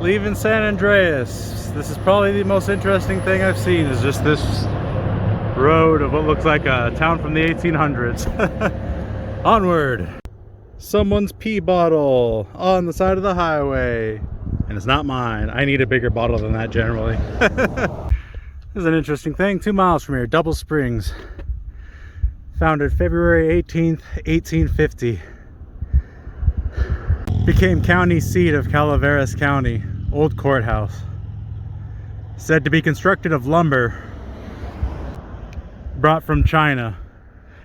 Leaving San Andreas. This is probably the most interesting thing I've seen, is just this road of what looks like a town from the 1800s. Onward. Someone's pee bottle on the side of the highway, and it's not mine. I need a bigger bottle than that generally. This is an interesting thing. 2 miles from here, Double Springs. Founded February 18th, 1850. Became county seat of Calaveras County, old courthouse. Said to be constructed of lumber brought from China.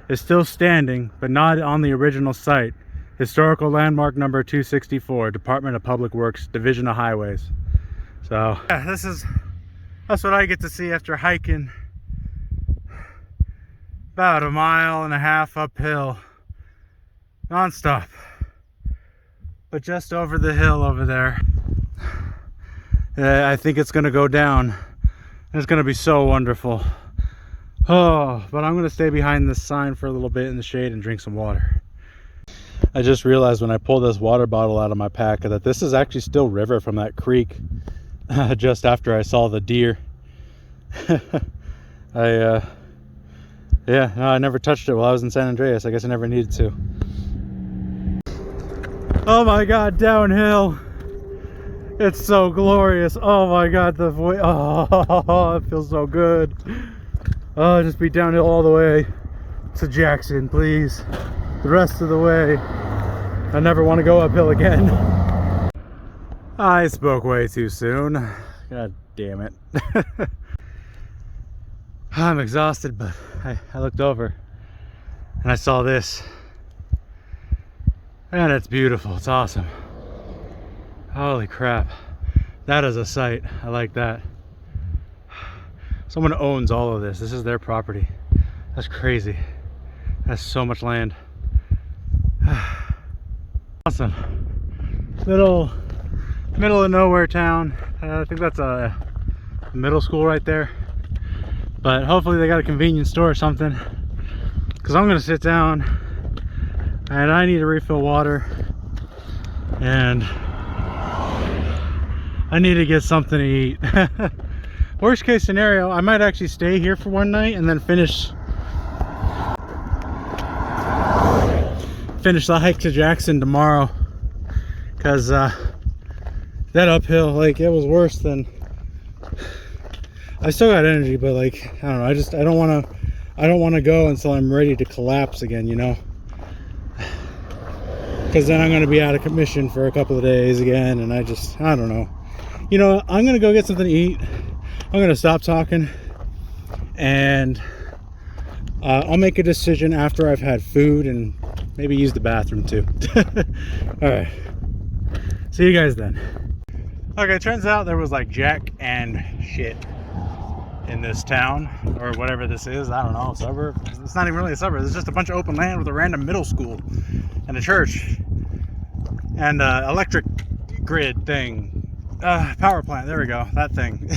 Is still standing, but not on the original site. Historical landmark number 264, Department of Public Works, Division of Highways. So yeah, that's what I get to see after hiking about 1.5 miles uphill, non-stop. But just over the hill over there, I think it's gonna go down. It's gonna be so wonderful. Oh, but I'm gonna stay behind this sign for a little bit in the shade and drink some water. I just realized when I pulled this water bottle out of my pack that this is actually still river from that creek just after I saw the deer. Yeah, no, I never touched it while I was in San Andreas. I guess I never needed to. Oh my God, downhill. It's so glorious. Oh my God, the voice. Oh, it feels so good. Oh, just be downhill all the way to Jackson, please. The rest of the way. I never want to go uphill again. I spoke way too soon. God damn it. I'm exhausted, but I looked over and I saw this. And it's beautiful. It's awesome. Holy crap. That is a sight. I like that. Someone owns all of this. This is their property. That's crazy. That's so much land. Awesome. Little middle of nowhere town. I think that's a middle school right there. But hopefully they got a convenience store or something. Because I'm going to sit down and I need to refill water. And I need to get something to eat. Worst case scenario, I might actually stay here for one night and then finish the hike to Jackson tomorrow. Because that uphill, like, it was worse than... I still got energy, but like, I don't know, I don't want to go until I'm ready to collapse again, you know? Because then I'm going to be out of commission for a couple of days again, and I don't know. You know, I'm going to go get something to eat. I'm going to stop talking, and I'll make a decision after I've had food and maybe use the bathroom too. All right. See you guys then. Okay, turns out there was like jack and shit in this town, or whatever this is. I don't know, suburb. It's not even really a suburb. It's just a bunch of open land with a random middle school and a church and electric grid thing. Power plant, there we go, that thing.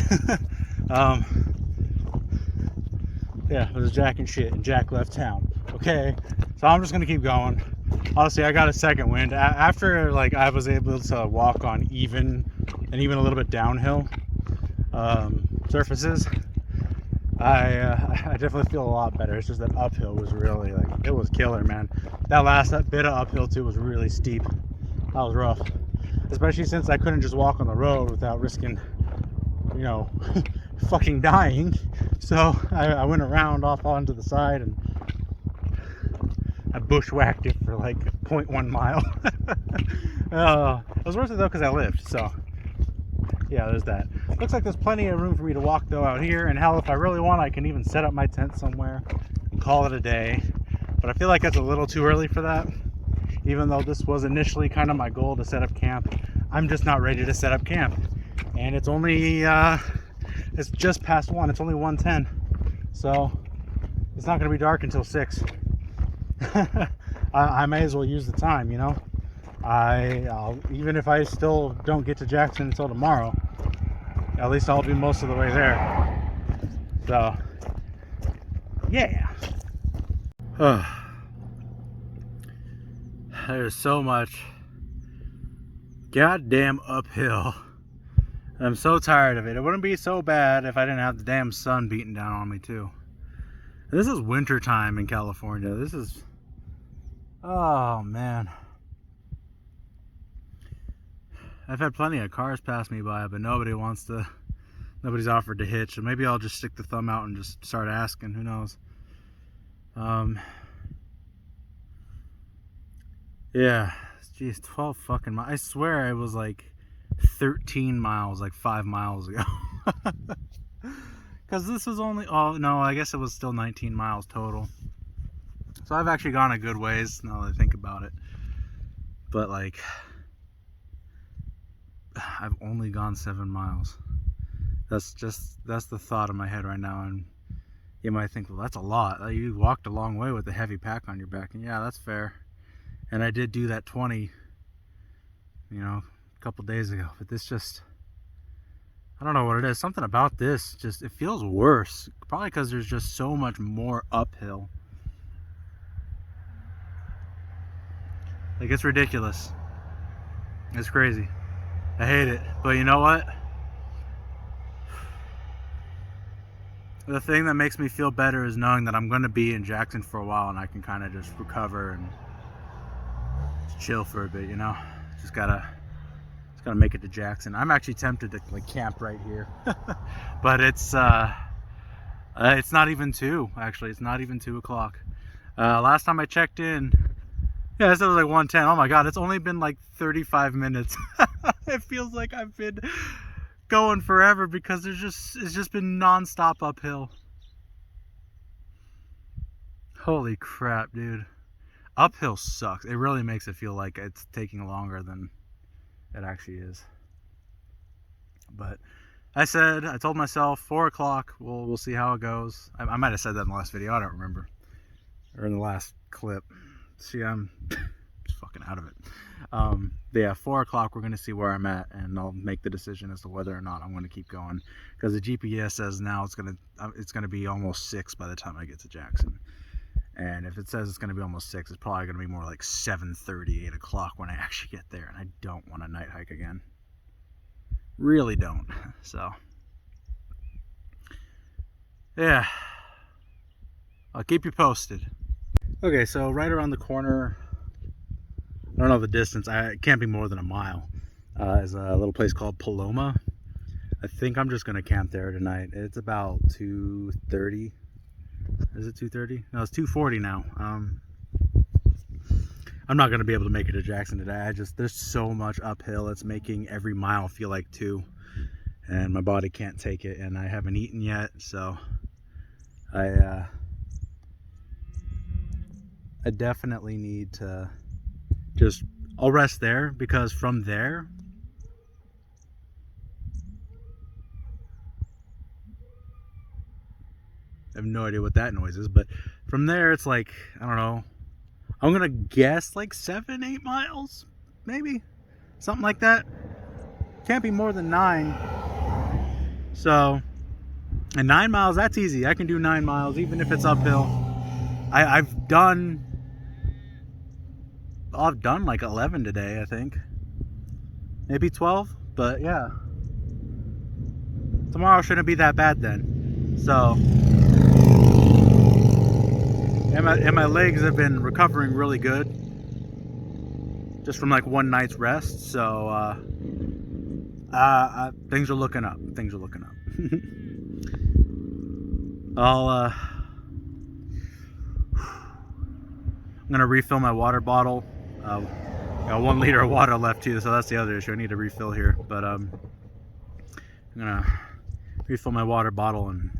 Yeah, it was jack and shit, and Jack left town. Okay, so I'm just gonna keep going. Honestly, I got a second wind after like I was able to walk on even and even a little bit downhill surfaces. I definitely feel a lot better. It's just that uphill was really, like, it was killer, man. That bit of uphill too was really steep. That was rough, especially since I couldn't just walk on the road without risking, you know, fucking dying. So I went around off onto the side and I bushwhacked it for like 0.1 mile. It was worth it though because I lived, so yeah, there's that. Looks like there's plenty of room for me to walk though out here, and hell, if I really want, I can even set up my tent somewhere and call it a day. But I feel like it's a little too early for that. Even though this was initially kind of my goal to set up camp, I'm just not ready to set up camp. And it's only it's just past 1. It's only 1:10, so it's not going to be dark until 6. I may as well use the time, you know. I'll, even if I still don't get to Jackson until tomorrow, at least I'll be most of the way there. So yeah. There's so much goddamn uphill I'm so tired of it. It wouldn't be so bad if I didn't have the damn sun beating down on me too. This is winter time in California. This is, oh man. I've had plenty of cars pass me by, but nobody's offered to hitch. So maybe I'll just stick the thumb out and just start asking. Who knows? Yeah, geez, 12 fucking miles. I swear it was like 13 miles, like 5 miles ago. Because this was only, oh no, I guess it was still 19 miles total. So I've actually gone a good ways now that I think about it. But like, I've only gone 7 miles. That's the thought in my head right now. And you might think, well, that's a lot. You walked a long way with a heavy pack on your back. And yeah, that's fair. And I did do that 20, you know, a couple days ago. But this just, I don't know what it is. Something about this just, it feels worse. Probably because there's just so much more uphill. Like, it's ridiculous. It's crazy. I hate it. But you know what? The thing that makes me feel better is knowing that I'm going to be in Jackson for a while and I can kind of just recover and chill for a bit, you know? Just gotta make it to Jackson. I'm actually tempted to like camp right here. But it's not even 2, actually. It's not even 2 o'clock. Last time I checked in, yeah, it said it was like 1:10. Oh my god, it's only been like 35 minutes. It feels like I've been going forever because it's just been non-stop uphill. Holy crap, dude. Uphill sucks. It really makes it feel like it's taking longer than it actually is. But I told myself 4 o'clock, we'll see how it goes. I might have said that in the last video, I don't remember. Or in the last clip. See, I'm just fucking out of it. But yeah, 4 o'clock, we're going to see where I'm at, and I'll make the decision as to whether or not I'm going to keep going. Because the GPS says now it's going to be almost 6 by the time I get to Jackson. And if it says it's going to be almost 6, it's probably going to be more like 7:30, 8 o'clock when I actually get there. And I don't want to night hike again. Really don't. So, yeah. I'll keep you posted. Okay, so right around the corner, I don't know the distance, it can't be more than a mile, is a little place called Paloma. I think I'm just going to camp there tonight. It's about 2:30. Is it 2:30? No, it's 2:40 now. I'm not going to be able to make it to Jackson today. There's so much uphill. It's making every mile feel like 2. And my body can't take it. And I haven't eaten yet. So I definitely need to I'll rest there, because from there, I have no idea what that noise is, but from there it's like, I don't know, I'm gonna guess like 7-8 miles, maybe something like that. Can't be more than 9. So, and 9 miles, that's easy. I can do 9 miles even if it's uphill. I've done like 11 today, I think. Maybe 12, but yeah. Tomorrow shouldn't be that bad then. So, and my legs have been recovering really good, just from like one night's rest. So, things are looking up. Things are looking up. I'm gonna refill my water bottle. Got 1 liter of water left too, so that's the other issue. I need to refill here, but I'm gonna refill my water bottle and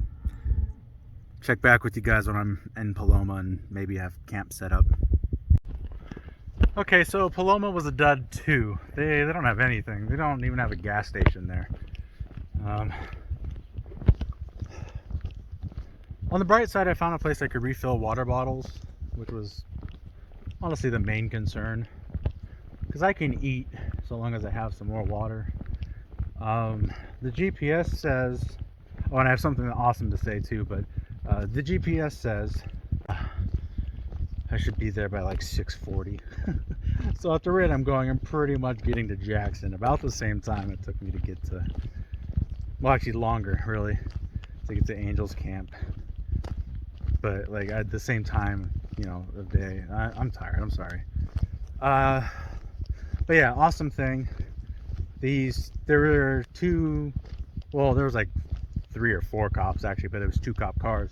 check back with you guys when I'm in Paloma and maybe have camp set up. Okay, so Paloma was a dud too. They don't have anything. They don't even have a gas station there. On the bright side, I found a place I could refill water bottles, which was honestly the main concern, because I can eat so long as I have some more water. The GPS says, oh, and I have something awesome to say too, but the GPS says, I should be there by like 6:40. So at the rate I'm going, I'm pretty much getting to Jackson about the same time it took me to get to, well, actually longer really, to get to Angels Camp. But like at the same time, you know, of day. I'm tired, I'm sorry. But yeah, awesome thing. There were two, well, there was like 3 or 4 cops actually, but it was 2 cop cars.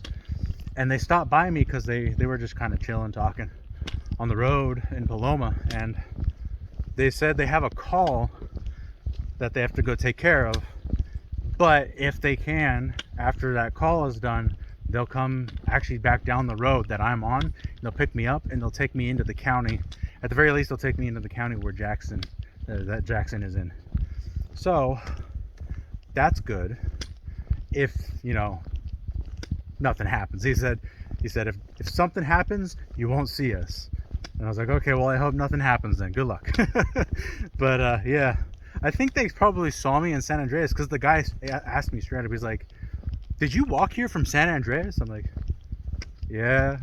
And they stopped by me because they were just kind of chilling, talking on the road in Paloma. And they said they have a call that they have to go take care of. But if they can, after that call is done, they'll come actually back down the road that I'm on. They'll pick me up and they'll take me into the county. At the very least, they'll take me into the county where Jackson is in. So that's good. If, you know, nothing happens. He said if something happens, you won't see us. And I was like, okay, well, I hope nothing happens then. Good luck. But yeah, I think they probably saw me in San Andreas because the guy asked me straight up. He's like, did you walk here from San Andreas? I'm like, yeah.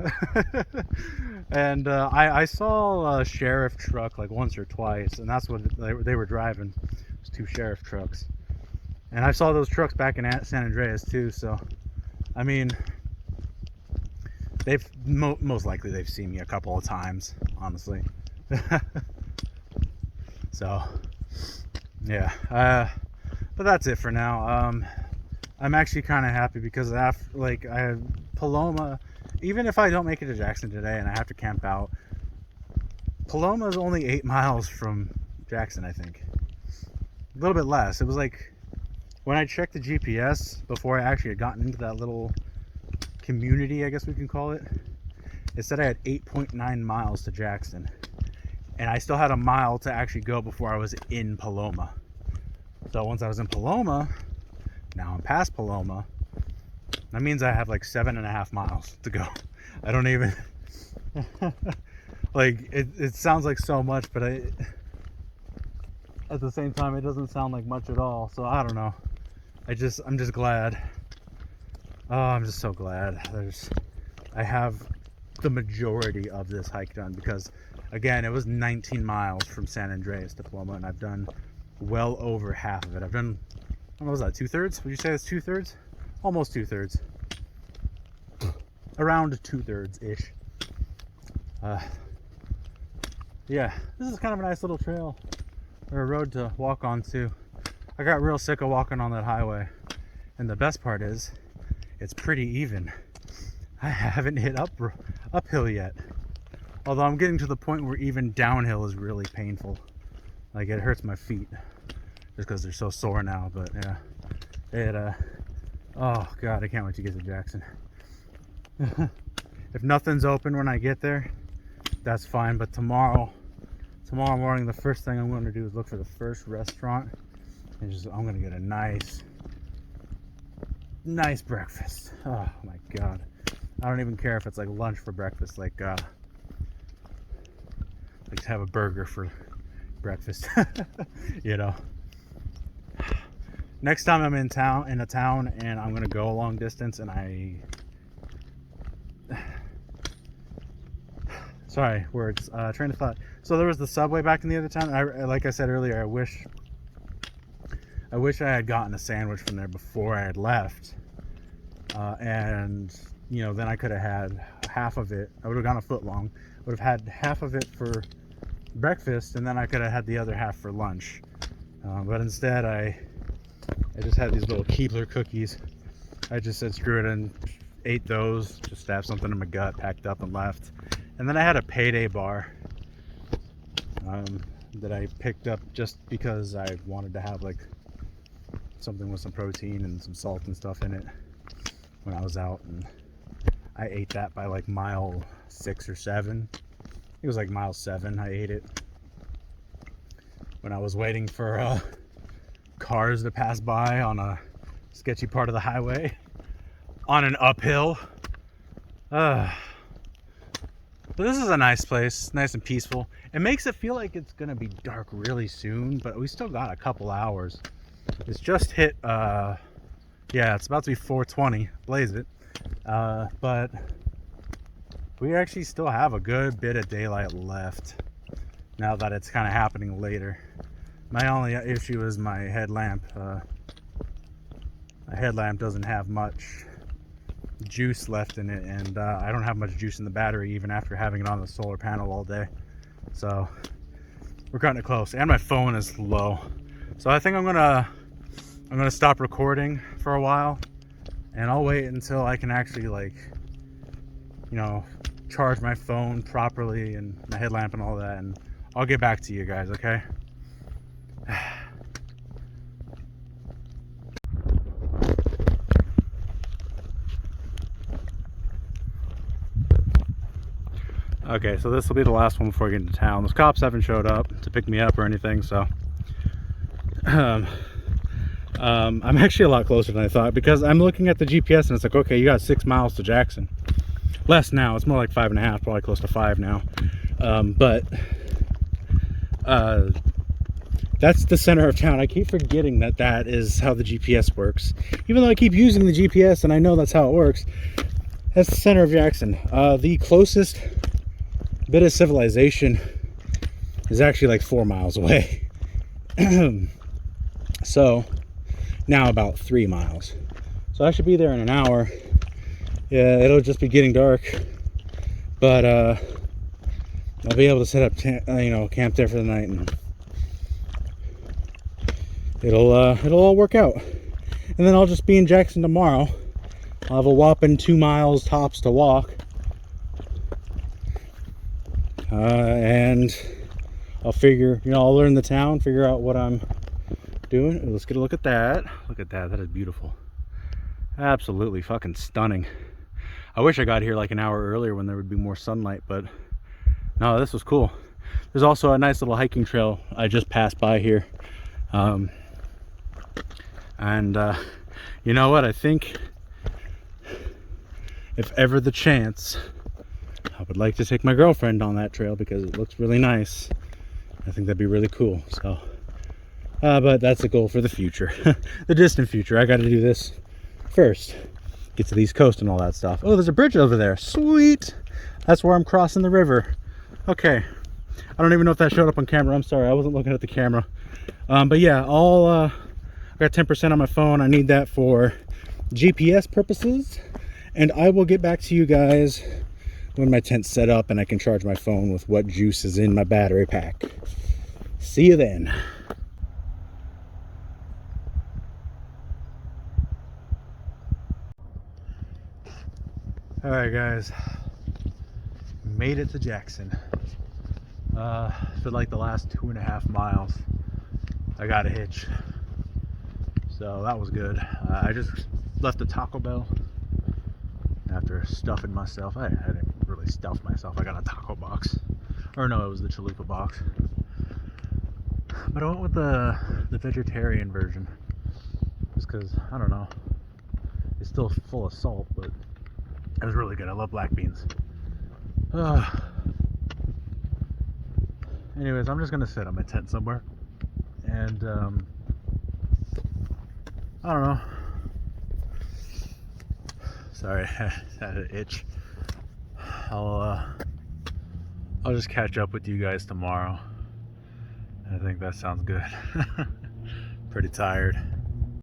And I saw a sheriff truck like once or twice, and that's what they were driving. It was 2 sheriff trucks. And I saw those trucks back in San Andreas too, so I mean, they've most likely they've seen me a couple of times, honestly. So yeah, but that's it for now. I'm actually kind of happy because after, like, Paloma, even if I don't make it to Jackson today and I have to camp out, Paloma is only 8 miles from Jackson, I think. A little bit less. It was like, when I checked the GPS before I actually had gotten into that little community, I guess we can call it, it said I had 8.9 miles to Jackson. And I still had a mile to actually go before I was in Paloma. So once I was in Paloma, now I'm past Paloma, that means I have like 7.5 miles to go. I don't even, like, it sounds like so much, but at the same time, it doesn't sound like much at all. So I don't know. I'm just glad. Oh, I'm just so glad. I have the majority of this hike done because, again, it was 19 miles from San Andreas to Paloma, and I've done well over half of it. I've done, what was that, 2/3? Would you say it's 2/3? Almost 2/3. Around 2/3-ish. Yeah, this is kind of a nice little trail, or a road to walk on too. I got real sick of walking on that highway, and the best part is it's pretty even. I haven't hit uphill yet, although I'm getting to the point where even downhill is really painful. Like, it hurts my feet just because they're so sore now. But yeah, oh god, I can't wait to get to Jackson. If nothing's open when I get there, that's fine. But tomorrow morning, the first thing I'm going to do is look for the first restaurant, and I'm going to get a nice breakfast. Oh my god, I don't even care if it's like lunch for breakfast, like to have a burger for breakfast. You know, next time I'm in a town and I'm gonna go a long distance, and sorry, words, train of thought. So there was the Subway back in the other town. Like I said earlier, I wish I had gotten a sandwich from there before I had left, and you know, then I could have had half of it. I would have gone a foot long, would have had half of it for breakfast, and then I could have had the other half for lunch. But instead, I just had these little Keebler cookies. I just said screw it and ate those, just to have something in my gut, packed up and left. And then I had a payday bar that I picked up just because I wanted to have like something with some protein and some salt and stuff in it when I was out, and I ate that by like mile 6 or 7. It was like mile 7 I ate it when I was waiting for cars to pass by on a sketchy part of the highway on an uphill. But this is a nice place, nice and peaceful. It makes it feel like it's gonna be dark really soon, but we still got a couple hours. It's just hit yeah, it's about to be 4:20, blaze it. But We actually still have a good bit of daylight left now that it's kind of happening later. My only issue is my headlamp. My headlamp doesn't have much juice left in it, and I don't have much juice in the battery even after having it on the solar panel all day. So we're cutting it close, and my phone is low. So I think I'm gonna stop recording for a while, and I'll wait until I can actually, like, you know, charge my phone properly and my headlamp and all that, and I'll get back to you guys, okay? Okay, so this will be the last one before I get into town. Those cops haven't showed up to pick me up or anything, so I'm actually a lot closer than I thought, because I'm looking at the GPS and it's like, okay, you got 6 miles to Jackson. Less now, it's more like 5.5, probably close to 5 now. But that's the center of town. I keep forgetting that that is how the GPS works. Even though I keep using the GPS and I know that's how it works, that's the center of Jackson. The closest bit of civilization is actually like 4 miles away. So now about 3 miles. So I should be there in an hour. Yeah, it'll just be getting dark, but I'll be able to set up, camp there for the night, and it'll all work out. And then I'll just be in Jackson tomorrow. I'll have a whopping 2 miles tops to walk, and I'll figure, I'll learn the town, figure out what I'm doing. Let's get a look at that. Look at that. That is beautiful. Absolutely fucking stunning. I wish I got here like an hour earlier when there would be more sunlight, but no, this was cool. There's also a nice little hiking trail I just passed by here. You know what? I think if ever the chance, I would like to take my girlfriend on that trail because it looks really nice. I think that'd be really cool. So, but that's a goal for the future, the distant future. I got to do this first. Get to the East Coast and all that stuff. Oh, there's a bridge over there. Sweet. That's where I'm crossing the river. Okay. I don't even know if that showed up on camera. I'm sorry. I wasn't looking at the camera. But yeah, I got 10% on my phone. I need that for GPS purposes. And I will get back to you guys when my tent's set up and I can charge my phone with what juice is in my battery pack. See you then. All right, guys, made it to Jackson. For like the last 2.5 miles, I got a hitch, so that was good. I just left the Taco Bell after stuffing myself. I didn't really stuff myself. I got a taco box, or no, it was the chalupa box. But I went with the vegetarian version, just because, I don't know, it's still full of salt, but it was really good. I love black beans. Anyways, I'm just gonna sit on my tent somewhere, and I don't know. Sorry, I had an itch. I'll just catch up with you guys tomorrow. I think that sounds good. Pretty tired.